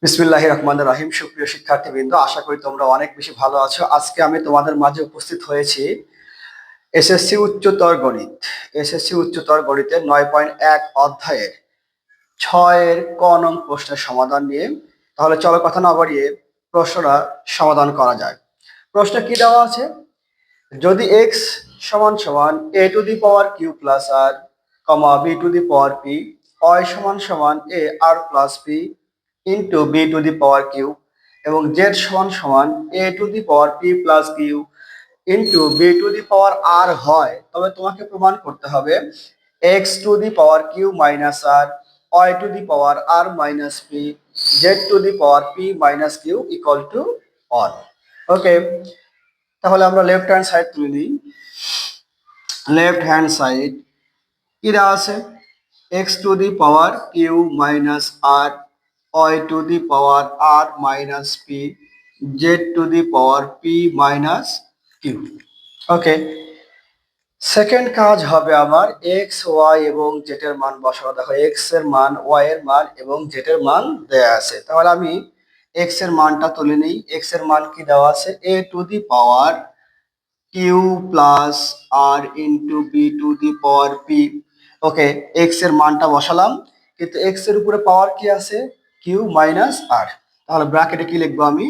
বিসমিল্লাহির রহমানির রহিম। সুপ্রিয় শিক্ষার্থীবৃন্দ, আশা করি তোমরা অনেক বেশি ভালো আছো। আজকে আমি তোমাদের মাঝে উপস্থিত হয়েছি এসএসসি উচ্চতর গণিত। এসএসসি উচ্চতর গণিতের 9.1 অধ্যায়ের 6-এর ক নং প্রশ্নের সমাধান নিয়ে। তাহলে চলো কথা না বাড়িয়ে প্রশ্নটা সমাধান করা যায়। প্রশ্নে কি দেওয়া আছে? যদি এক্স সমান সমান a to the power q plus r comma b to the power p, y সমান সমান a r plus p into b to the power q এবং জেড সমান সমান a to the power p plus Q into b to the power r হয়, তবে তোমাকে প্রমাণ করতে হবে x to the power Q minus R, Y to the power R minus P, Z to the power P minus Q equal to 1। Okay, তাহলে আমরা left hand side তুলে নিই। লেফট হ্যান্ড সাইড কি দেওয়া আছে? X to the power Q minus R, Y to the power R minus P, Z to the power P minus Q. Okay, second কাজ হবে আমার এক্স ওয়াই এবং Z এর মান বসানো। দেখো এক্স এর মান, ওয়াই এর মান এবং জেড এর মান দেয়া আছে। তাহলে আমি এক্স এর মানটা তুলে নিই। এক্স এর মান কি দেওয়া আছে? A to the power q plus r into b to the power p. Okay, x এর মানটা বসালাম, কিন্তু এক্স এর উপরে পাওয়ার কি আছে? Q minus r. তাহলে ব্র্যাকেটে কি লিখবো আমি?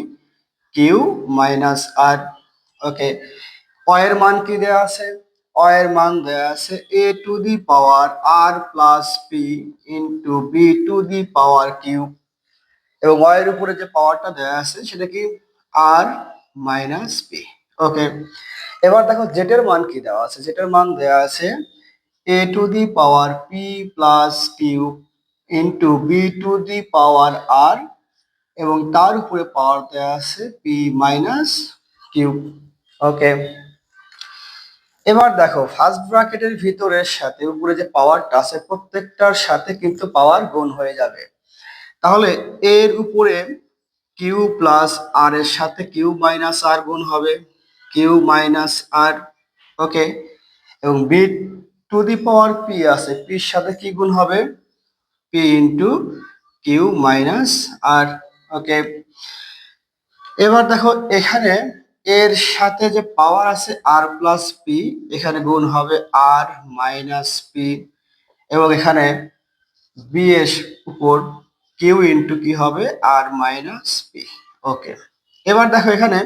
Q minus R. ওকে, ওয়াই এর মান কি দেওয়া আছে? ওয়াই এর মান দেওয়া আছে a to the power r plus p into b to the power q এবং ওয়াই এর উপরে যে পাওয়ারটা দেওয়া আছে সেটা কি? আর মাইনাস পি। ওকে, এবার দেখো জেটের মান কি দেওয়া আছে? জেটের মান দেওয়া আছে a to the power p plus Q into b to the power r এবং তার উপরে পাওয়ার দেওয়া আছে পি মাইনাস কিউ। ওকে, এবার দেখো ফার্স্ট ব্র্যাকেটের ভিতরের সাথে উপরে যে পাওয়ারটা আছে প্রত্যেকটার সাথে কিন্তু পাওয়ার গুণ হয়ে যাবে। তাহলে এর উপরে কিউ প্লাস আর এর সাথে কিউ মাইনাস আর গুণ হবে, কিউ মাইনাস আর। ওকে, এবং B to the power P আছে, পির সাথে কি গুণ হবে? P into Q minus R. Okay, এবার দেখো এখানে এর সাথে যে পাওয়ার আছে আর প্লাস পি, এখানে গুণ হবে আর মাইনাস পি এবং এখানে বি এর উপর কিউ ইন্টু কি হবে? আর মাইনাস পি। ওকে, এবার দেখো এখানে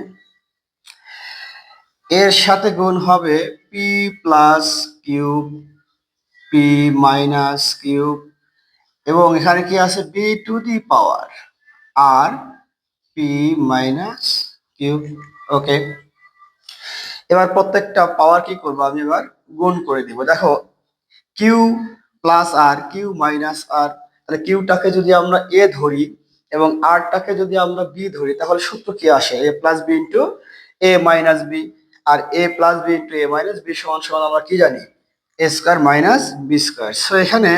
এর সাথে গুণ হবে p plus cube, p minus cube এবং এখানে কি আছে? B to the power r p minus cube. Okay, এবার প্রত্যেকটা পাওয়ার কি করবো আমি? এবার গুণ করে দিব। দেখো কিউ প্লাস আর, কিউ মাইনাস আর, তাহলে কিউটাকে যদি আমরা এ ধরি এবং আরটাকে যদি আমরা বি ধরি, তাহলে সূত্র কি আসে? A plus B into A minus b. আর a plus B into A minus b সমান সমান আমরা কি জানি? A square minus b square. So এখানে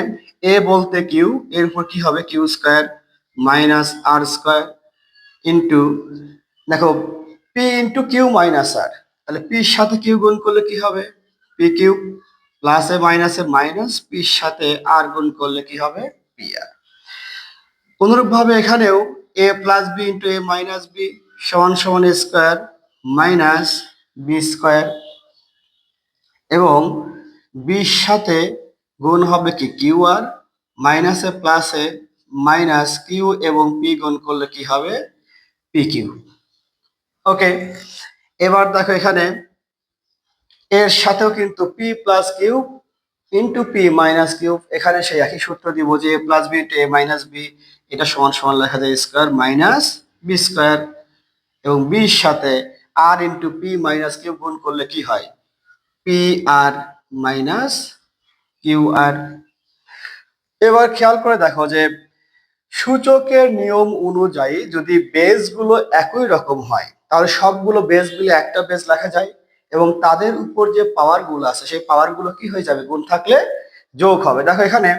এ বলতে কিউ, এর উপর কি হবে? Q square minus r square into, দেখো p into Q minus r, তাহলে পির সাথে কিউ গুণ করলে কি হবে? পি কিউ প্লাসে মাইনাসে মাইনাস, পির সাথে আর গুণ করলে কি হবে? P R. অনুরূপ ভাবে এখানেও এ প্লাস বি ইন্টু এ মাইনাস বি সমান সমান এ স্কোয়ার মাইনাস বি স্কোয়ার এবং বির সাথে গুণ হবে কি? কিউ আর, মাইনাসে প্লাসে মাইনাস কিউ এবং পি গুণ করলে কি হবে? P Q. ওকে, এবার দেখো এখানে এর সাথেও কিন্তু P plus Q into P minus cube, এখানে সেই একই সূত্র দিব যে A plus B into A minus B, এটা সমান সমান লেখা যায় স্কোয়ার মাইনাস বি স্কোয়ার এবং বির সাথে আর ইন্টু পি মাইনাস কিউ গুণ করলে কি হয়? P R minus Q R. এবার খেয়াল করে দেখো যে সূচকের নিয়ম অনুযায়ী যদি বেসগুলো একই রকম হয়, তাহলে সবগুলো বেস মিলে একটা বেস লেখা যায় এবং তাদের উপর যে পাওয়ার গুলো আছে সেই পাওয়ার গুলো কি হয়ে যাবে? গুণ থাকলে যোগ হবে। দেখো এখানে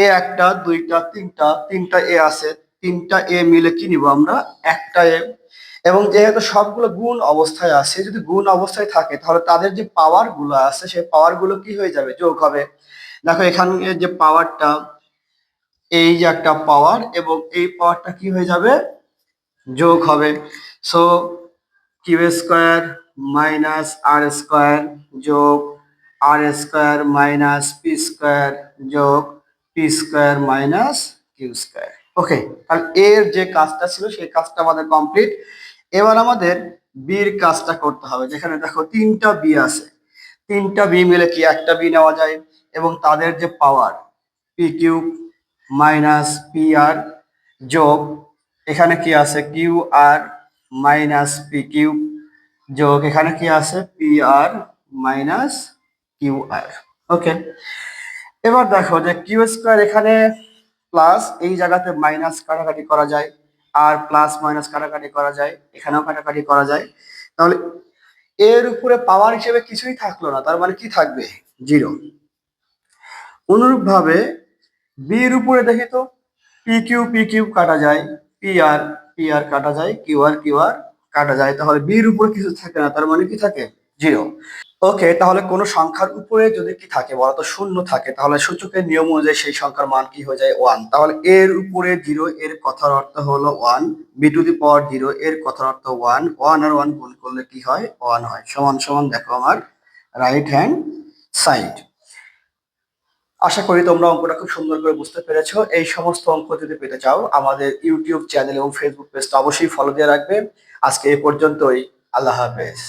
এ একটা, দুইটা, তিনটা, তিনটা এ আছে, তিনটা এ মিলে কি নিব আমরা? একটা এ। এবং যেহেতু সবগুলো গুণ অবস্থায় আছে, যদি গুণ অবস্থায় থাকে তাহলে তাদের যে পাওয়ার গুলো আছে সেই পাওয়ার গুলো কি হয়ে যাবে? যোগ হবে। দেখো এখানে যে পাওয়ারটা এই যে একটা পাওয়ার, এবং এই পাওয়ারটা কি হয়ে যাবে, যোগ হবে। So q square minus r square যোগ r square minus p square যোগ p square minus q square. Okay, তাহলে এর যে কাজটা ছিল সেই কাজটা আমাদের কমপ্লিট। এবার আমাদের বির কাজটা করতে হবে। যেখানে দেখো তিনটা বি আছে, তিনটা বি মিলে কি একটা বি নেওয়া যায়, এবং তাদের যে পাওয়ার P cube minus P R যোগ এখানে কি আছে Q R minus P cube যোগ এখানে কি আছে P R minus Q R. Okay, এবার দেখো যে কিউ স্কোয়ার এখানে প্লাস, এই জায়গাতে মাইনাস কাটাকাটি করা যায়, আর প্লাস মাইনাস কাটাকাটি করা যায়, এখানেও কাটাকাটি করা যায়। তাহলে এর উপরে পাওয়ার হিসেবে কিছুই থাকলো না, তার মানে কি থাকবে, জিরো। অনুরূপ ভাবে বির উপরে দেখি তো পি কিউ কাটা যায়, পি আর কাটা যায়, কিউ আর কাটা যায়, তাহলে বির উপরে কিছু থাকে না, তার মানে কি থাকে, জিরো। ওকে, তাহলে কোনো সংখ্যার উপরে যদি কি থাকে বলতো, শূন্য থাকে, তাহলে সূচকের নিয়ম অনুযায়ী সেই সংখ্যার মান কি হয়ে যায়, ওয়ান। তাহলে এর উপরে জিরো এর কথার অর্থ হলো one, B to the power zero এর কথার অর্থ ওয়ান, ওয়ান আর ওয়ান গুণ করলে কি হয়, ওয়ান হয়। সমান সমান দেখো আমার রাইট হ্যান্ড সাইড। আশা করি তোমরা অঙ্কটা খুব সুন্দর করে বুঝতে পেরেছো। এই সমস্ত অঙ্ক যদি পেতে চাও আমাদের ইউটিউব চ্যানেল এবং ফেসবুক পেজটা অবশ্যই ফলো দিয়ে রাখবে। আজকে এই পর্যন্তই, আল্লাহ হাফেজ।